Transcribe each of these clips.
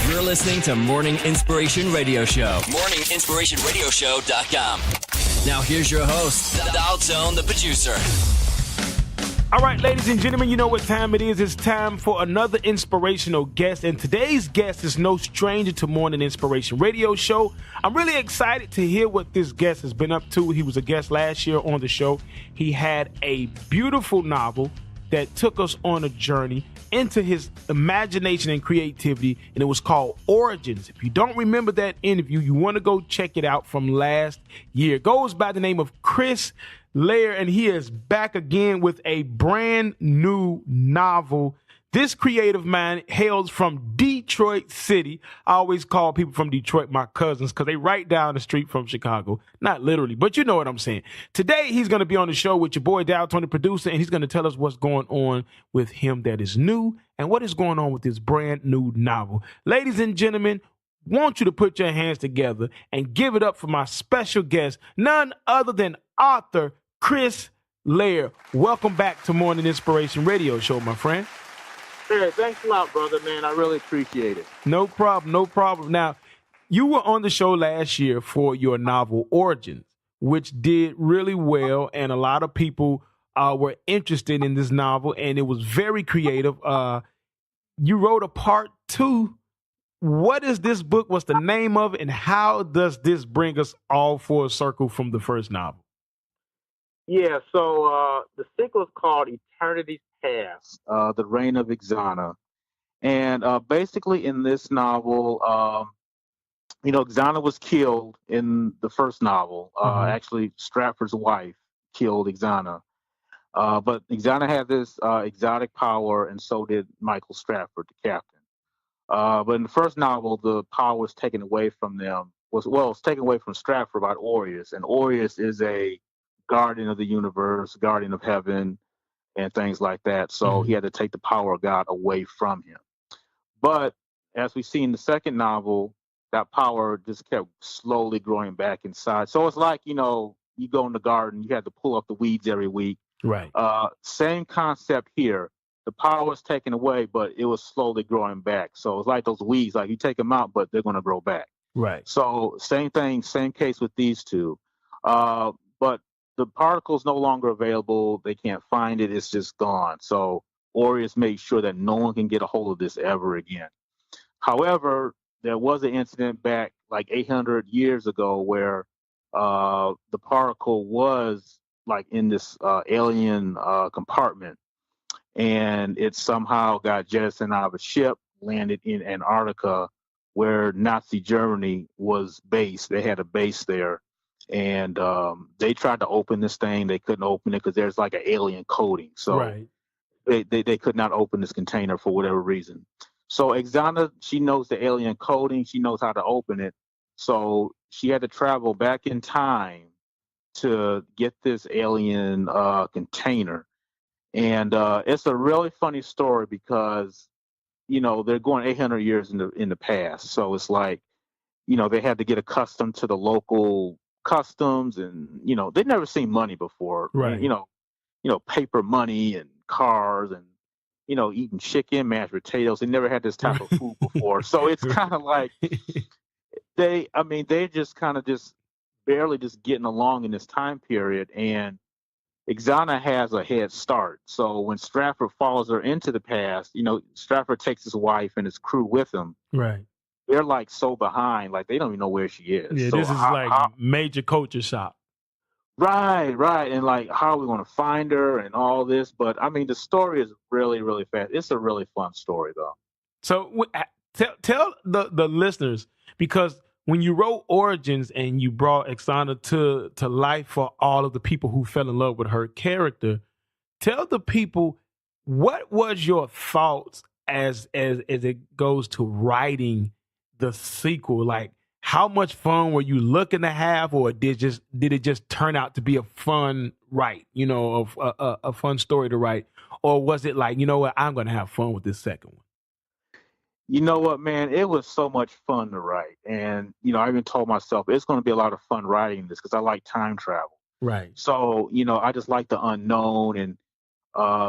You're listening to Morning Inspiration Radio Show. MorningInspirationRadioShow.com. Now here's your host, Dial Tone, the producer. All right, ladies and gentlemen, you know what time it is. It's time for another inspirational guest. And today's guest is no stranger to Morning Inspiration Radio Show. I'm really excited to hear what this guest has been up to. He was a guest last year on the show. He had a beautiful novel that took us on a journey into his imagination and creativity, and it was called Origins. If you don't remember that interview, you want to go check it out from last year. It goes by the name of Chris Laird, and he is back again with a brand new novel. This creative mind hails from Detroit City. I always call people from Detroit my cousins because they right down the street from Chicago. Not literally, but you know what I'm saying. Today, he's going to be on the show with your boy, Dow Tony, producer, and he's going to tell us what's going on with him that is new and what is going on with this brand new novel. Ladies and gentlemen, want you to put your hands together and give it up for my special guest, none other than author Chris Laird. Welcome back to Morning Inspiration Radio Show, my friend. Hey, thanks a lot, brother, man. I really appreciate it. No problem, no problem. Now, you were on the show last year for your novel Origins, which did really well, and a lot of people were interested in this novel, and it was very creative. You wrote a part 2. What is this book? What's the name of it, and how does this bring us all full circle from the first novel? Yeah, so the sequel is called Eternity's Past, the Reign of Xona. And basically in this novel, Xona was killed in the first novel. Actually, Stratford's wife killed Xona. But Xona had this exotic power, and so did Michael Stratford, the captain. But in the first novel, the power was taken away from them. It was taken away from Stratford by Aureus. And Aureus is a guardian of the universe, guardian of heaven, and things like that. So he had to take the power of God away from him. But as we see in the second novel, that power just kept slowly growing back inside. So it's like, you go in the garden, you had to pull up the weeds every week. Right. Same concept here. The power was taken away, but it was slowly growing back. So it's like those weeds, like you take them out, but they're going to grow back. Right. So same thing, same case with these two. But the particle's no longer available. They can't find it. It's just gone. So Aureus made sure that no one can get a hold of this ever again. However, there was an incident back like 800 years ago where the particle was like in this alien compartment, and it somehow got jettisoned out of a ship, landed in Antarctica, where Nazi Germany was based. They had a base there. And they tried to open this thing. They couldn't open it because there's like an alien coating. So right. they could not open this container for whatever reason. So Xona, she knows the alien coding. She knows how to open it. So she had to travel back in time to get this alien container. And it's a really funny story because, they're going 800 years in the past. So it's like, they had to get accustomed to the local customs, and they'd never seen money before. Right. Paper money and cars and eating chicken, mashed potatoes. They never had this type of food before. So it's kind of like they're just kind of just barely just getting along in this time period, and Xona has a head start. So when Stratford follows her into the past, Stratford takes his wife and his crew with him. Right. They're like so behind, like they don't even know where she is. Yeah, so this is like major culture shock. Right. And like, how are we going to find her and all this? But I mean, the story is really, really fast. It's a really fun story, though. So tell the listeners, because when you wrote Origins and you brought Xona to life for all of the people who fell in love with her character, tell the people what was your thoughts as it goes to writing the sequel. Like, how much fun were you looking to have, or did it just turn out to be a fun write, a fun story to write, or was it like, I'm going to have fun with this second one? You know what, man? It was so much fun to write, and I even told myself it's going to be a lot of fun writing this because I like time travel. Right. So I just like the unknown and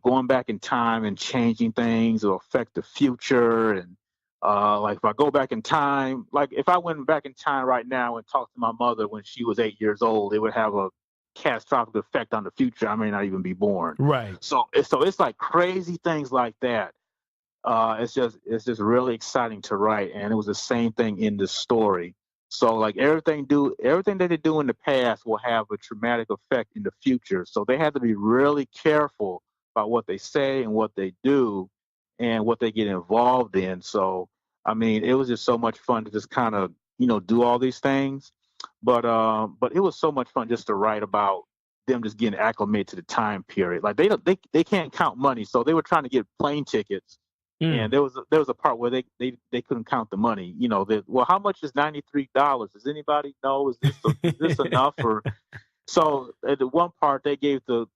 going back in time and changing things will affect the future, and Like if I go back in time, like if I went back in time right now and talked to my mother when she was 8 years old, it would have a catastrophic effect on the future. I may not even be born. Right. So it's like crazy things like that. It's just really exciting to write, and it was the same thing in the story. So like everything that they do in the past will have a traumatic effect in the future. So they had to be really careful about what they say and what they do and what they get involved in. So I mean, it was just so much fun to just kind of do all these things, but it was so much fun just to write about them just getting acclimated to the time period. Like they can't count money, so they were trying to get plane tickets. And there was a part where they couldn't count the money. Well, how much is $93? Does anybody know? Is this enough? Or so at the one part they gave the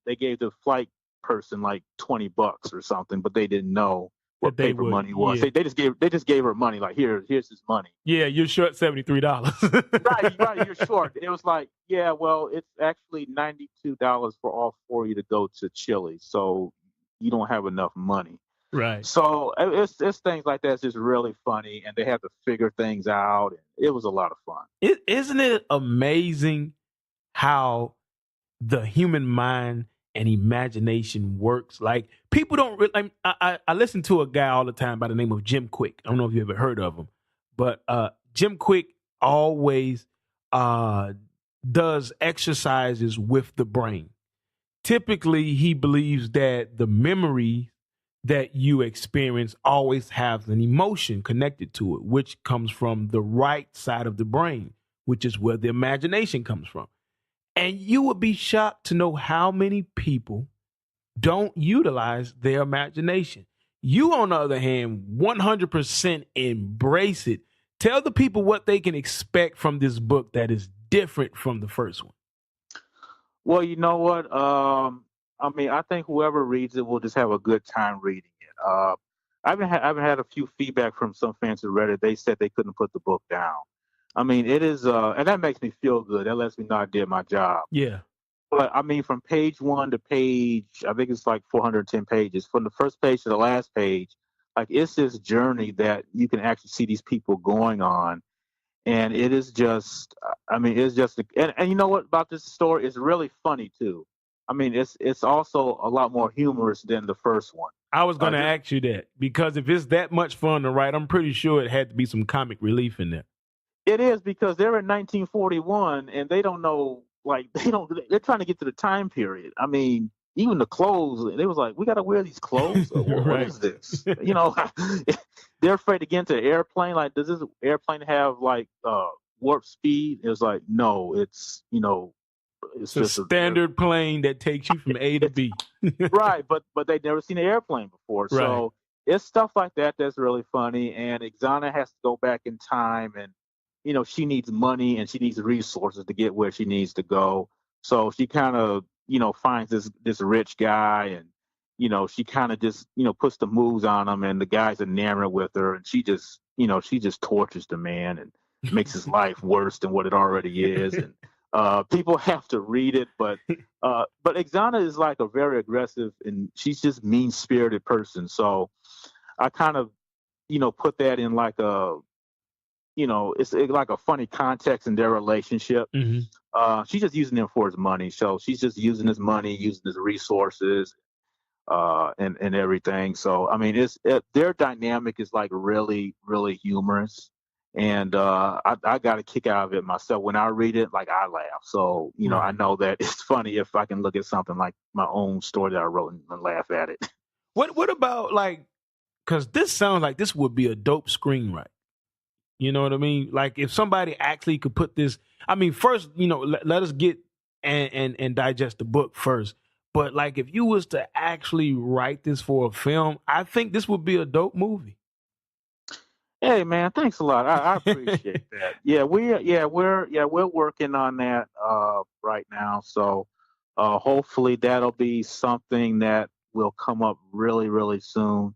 flight person like $20 or something, but they didn't know what paper money was. Yeah. They just gave her money like here's his money. Yeah, you're short $73. Right, you're short. It was like, yeah, well, it's actually $92 for all four of you to go to Chile, so you don't have enough money. Right. So it's things like that. It's just really funny, and they have to figure things out. It was a lot of fun. Isn't it amazing how the human mind and imagination works? Like people don't really. I listen to a guy all the time by the name of Jim Quick. I don't know if you ever heard of him, but Jim Quick always does exercises with the brain. Typically, he believes that the memory that you experience always has an emotion connected to it, which comes from the right side of the brain, which is where the imagination comes from. And you would be shocked to know how many people don't utilize their imagination. You, on the other hand, 100% embrace it. Tell the people what they can expect from this book that is different from the first one. Well, you know what? I mean, I think whoever reads it will just have a good time reading it. I've had a few feedback from some fans who read it. They said they couldn't put the book down. I mean, it is, and that makes me feel good. That lets me know I did my job. Yeah. But I mean, from page 1 to page, I think it's like 410 pages. From the first page to the last page, like it's this journey that you can actually see these people going on. And it is just, I mean, it's just, and you know what about this story? It's really funny too. I mean, it's also a lot more humorous than the first one. I was going to ask you that, because if it's that much fun to write, I'm pretty sure it had to be some comic relief in there. It is, because they're in 1941 and they don't know, like, they're trying to get to the time period. I mean, even the clothes, they was like, we got to wear these clothes? What is this? They're afraid to get into an airplane. Like, does this airplane have like warp speed? It was like, no, it's it's just a standard plane that takes you from A to B. Right, but they've never seen an airplane before. Right. So it's stuff like that that's really funny. And Xona has to go back in time, and she needs money and she needs resources to get where she needs to go. So she kind of finds this rich guy, and she kind of just puts the moves on him, and the guy's enamored with her, and she just tortures the man and makes his life worse than what it already is. And people have to read it, but Xona is like a very aggressive, and she's just mean-spirited person. So I kind of put that in like a it's like a funny context in their relationship. Mm-hmm. She's just using him for his money. So she's just using his money, using his resources, and everything. So, I mean, their dynamic is like really, really humorous. And I got a kick out of it myself. When I read it, like, I laugh. So, I know that it's funny if I can look at something like my own story that I wrote and laugh at it. What about, like, because this sounds like this would be a dope screenwrite. You know what I mean? Like, if somebody actually could put this, I mean, first, let us get and digest the book first. But like, if you was to actually write this for a film, I think this would be a dope movie. Hey man, thanks a lot. I appreciate that. Yeah, we're working on that right now. So hopefully that'll be something that will come up really, really soon.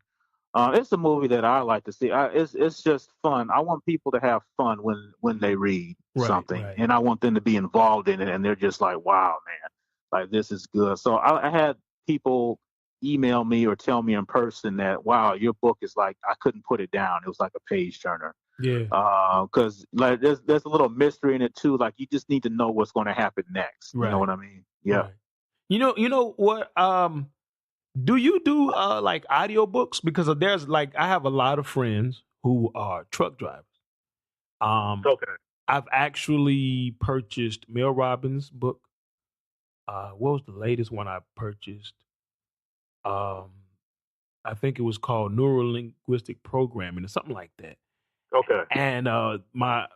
It's a movie that I like to see. It's just fun. I want people to have fun when they read something, right. And I want them to be involved in it, and they're just like, "Wow, man, like this is good." So I had people email me or tell me in person that, wow, your book is like, I couldn't put it down. It was like a page turner. Yeah. Because like there's a little mystery in it too. Like you just need to know what's going to happen next. You know Right. what I mean? Yeah. Right. You know what? Do you do like audiobooks? Because there's like I have a lot of friends who are truck drivers. Okay. I've actually purchased Mel Robbins' book. What was the latest one I purchased? Um, I think it was called Neurolinguistic Programming or something like that. Okay. And my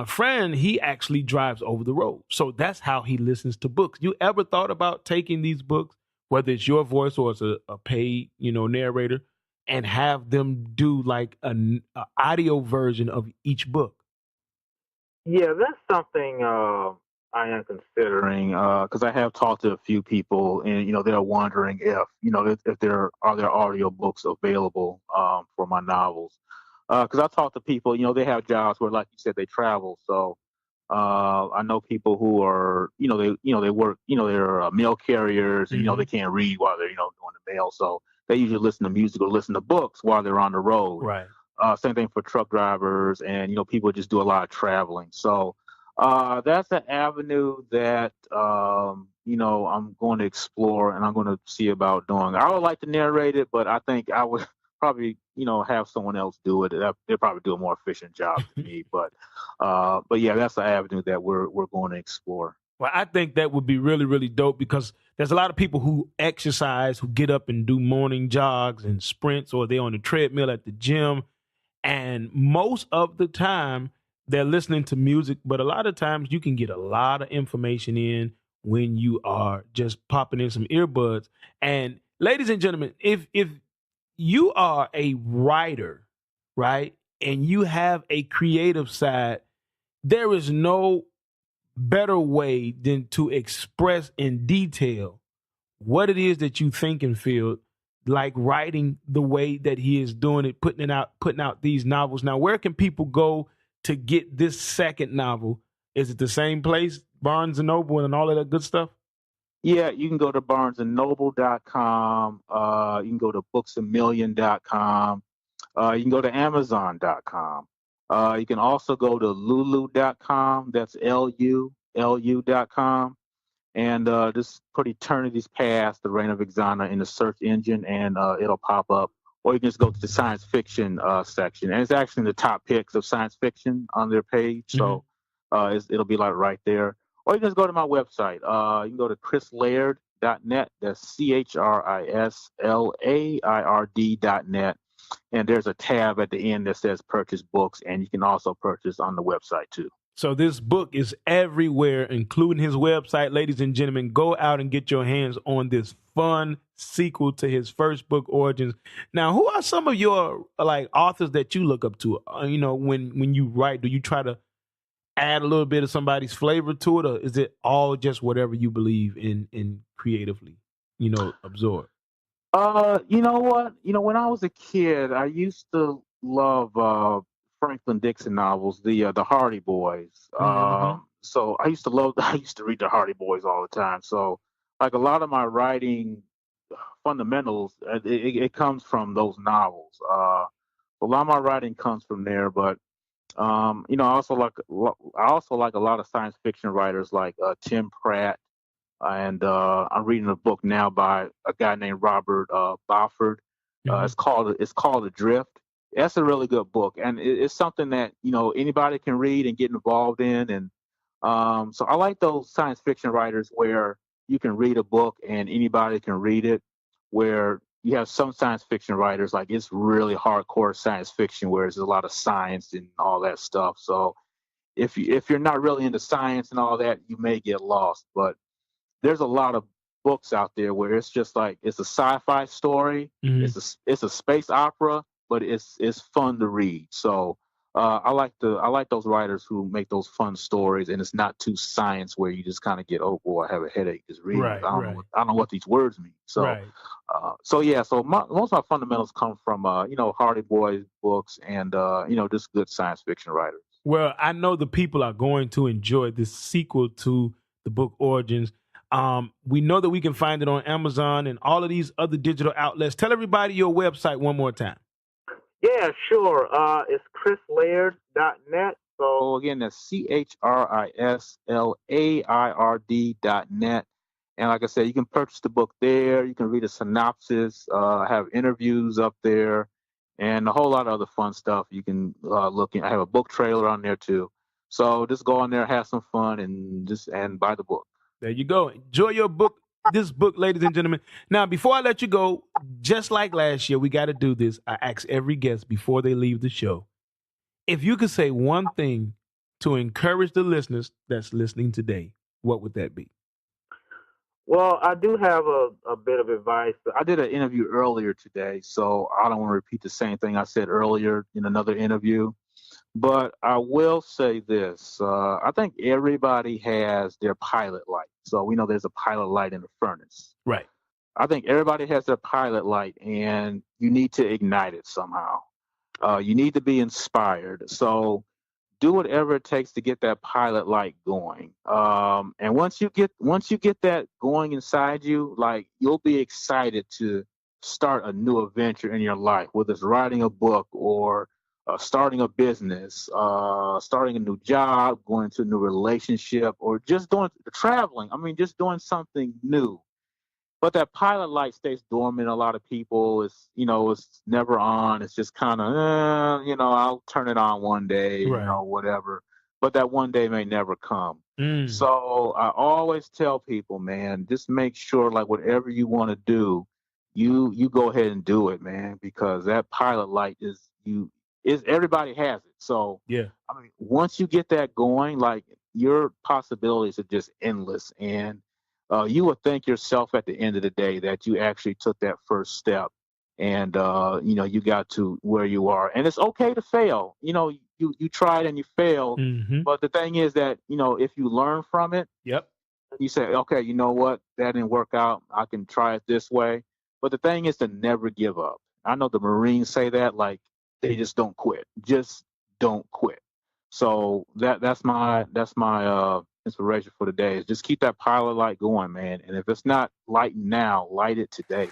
friend, he actually drives over the road, so that's how he listens to books. You ever thought about taking these books, whether it's your voice or it's a paid, narrator, and have them do like an audio version of each book? Yeah, that's something I am considering because I have talked to a few people, and they're wondering if there are audio books available for my novels. Because I talked to people, they have jobs where, like you said, they travel. So I know people who are, they work, they're mail carriers, and they can't read while they're, doing the mail. So they usually listen to music or listen to books while they're on the road. Right. Same thing for truck drivers, and people just do a lot of traveling. So that's an avenue that I'm going to explore, and I'm going to see about doing. I would like to narrate it, but I think I would probably have someone else do it. They'll probably do a more efficient job than me. But yeah, that's the avenue that we're going to explore. Well, I think that would be really, really dope because there's a lot of people who exercise, who get up and do morning jogs and sprints, or they're on the treadmill at the gym. And most of the time, they're listening to music, but a lot of times you can get a lot of information in when you are just popping in some earbuds. And ladies and gentlemen, if you are a writer, right, and you have a creative side, there is no better way than to express in detail what it is that you think and feel, like writing the way that he is doing it, putting out these novels. Now, where can people go to get this second novel? Is it the same place, Barnes and Noble and all of that good stuff? Yeah, you can go to barnesandnoble.com. You can go to booksamillion.com. You can go to amazon.com. You can also go to lulu.com. That's LULU.com. And just put Eternity's Past, the Reign of Xona in the search engine, and it'll pop up. Or you can just go to the science fiction section. And it's actually in the top picks of science fiction on their page. So it'll be like right there. Or you can just go to my website. You can go to chrislaird.net. That's CHRISLAIRD.net. And there's a tab at the end that says purchase books. And you can also purchase on the website too. So this book is everywhere, including his website. Ladies and gentlemen, go out and get your hands on this fun sequel to his first book, Origins. Now, who are some of your like authors that you look up to? When you write, do you try to add a little bit of somebody's flavor to it, or is it all just whatever you believe in creatively, absorb? You know what? When I was a kid, I used to love Franklin Dixon novels, the Hardy Boys. So I used to read the Hardy Boys all the time. So like a lot of my writing fundamentals, it comes from those novels. A lot of my writing comes from there, but I also like a lot of science fiction writers like Tim Pratt, and I'm reading a book now by a guy named Robert Bofford. It's called Adrift. That's a really good book, and it's something that anybody can read and get involved in. And so I like those science fiction writers where you can read a book and anybody can read it. Where you have some science fiction writers like it's really hardcore science fiction where there's a lot of science and all that stuff. So if you're not really into science and all that, you may get lost. But there's a lot of books out there where it's just like it's a sci-fi story, it's a space opera, but it's fun to read. So I like those writers who make those fun stories, and it's not too science where you just kind of get, oh boy, I have a headache just reading. Right, I don't know what these words mean. So so most of my fundamentals come from Hardy Boys books and just good science fiction writers. Well, I know the people are going to enjoy this sequel to the book Origins. We know that we can find it on Amazon and all of these other digital outlets. Tell everybody your website one more time. Yeah, sure. It's chrislaird.net. So again, that's CHRISLAIRD.net. And like I said, you can purchase the book there. You can read a synopsis, have interviews up there, and a whole lot of other fun stuff. You can look in. I have a book trailer on there too. So just go on there, have some fun, and buy the book. There you go. Enjoy your book. This book, ladies and gentlemen. Now, before I let you go, just like last year, we got to do this. I ask every guest before they leave the show, if you could say one thing to encourage the listeners that's listening today, what would that be? Well, I do have a bit of advice. I did an interview earlier today, so I don't want to repeat the same thing I said earlier in another interview. But I will say this. I think everybody has their pilot light. So we know there's a pilot light in the furnace. Right. I think everybody has their pilot light, and you need to ignite it somehow. You need to be inspired. So do whatever it takes to get that pilot light going. And once you get that going inside you, like, you'll be excited to start a new adventure in your life, whether it's writing a book or starting a business, starting a new job, going to a new relationship, or just traveling. I mean, just doing something new. But that pilot light stays dormant. A lot of people, it's never on. It's just kind of, I'll turn it on one day, right, whatever. But that one day may never come. So I always tell people, man, just make sure, like, whatever you want to do, you go ahead and do it, man, because that pilot light is everybody has it. So yeah, I mean, once you get that going, like, your possibilities are just endless, and you would thank yourself at the end of the day that you actually took that first step, and you got to where you are. And it's okay to fail. You tried and you failed, but the thing is that if you learn from it, yep, you say, okay, you know what, that didn't work out. I can try it this way. But the thing is to never give up. I know the Marines say that, like, they just don't quit. Just don't quit. So that's my inspiration for today, is just keep that pilot light going, man. And if it's not lighting now, light it today.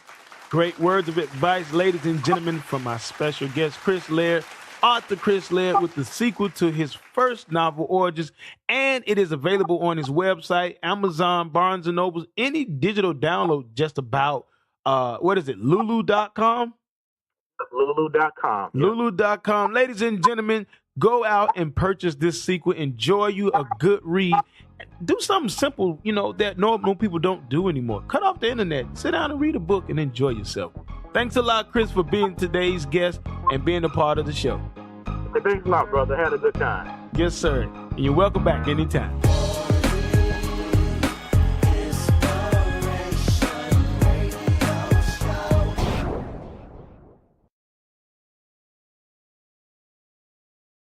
Great words of advice, ladies and gentlemen, from my special guest, Chris Laird, author Chris Laird, with the sequel to his first novel, Origins, and it is available on his website, Amazon, Barnes & Noble, any digital download just about, Lulu.com? Lulu.com. Yeah. Lulu.com. Ladies and gentlemen, go out and purchase this sequel. Enjoy you a good read. Do something simple, that normal people don't do anymore. Cut off the internet. Sit down and read a book and enjoy yourself. Thanks a lot, Chris, for being today's guest and being a part of the show. Thanks a lot, brother. Had a good time. Yes, sir. And you're welcome back anytime.